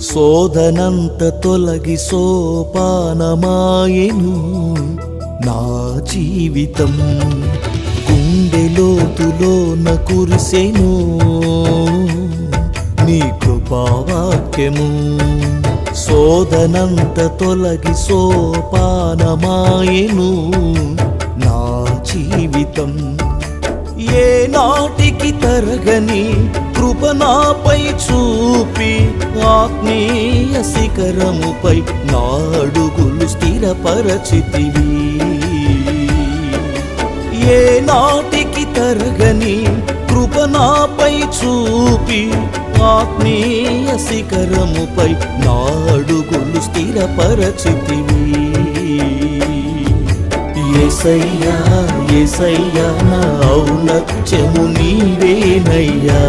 శోధనంత తొలగి సోపానమాయెను నా జీవితం. గుండెలోతులోన కురిసెను నీ కృపావాక్యము. శోధనంత తొలగి సోపానమాయెను నా జీవితం. ఏ నాటికి తరగని కృప నాపై చూపి ఆత్మీయ శిఖరముపై నా అడుగులు స్థిరపరచితివి. ఏ నాటికి తరగని కృప నాపై చూపి ఆత్మీయ శిఖరముపై నా అడుగులు స్థిరపరచితివి. యేసయ్యా యేసయ్యా నా ఔన్నత్యము నీవేనయ్యా.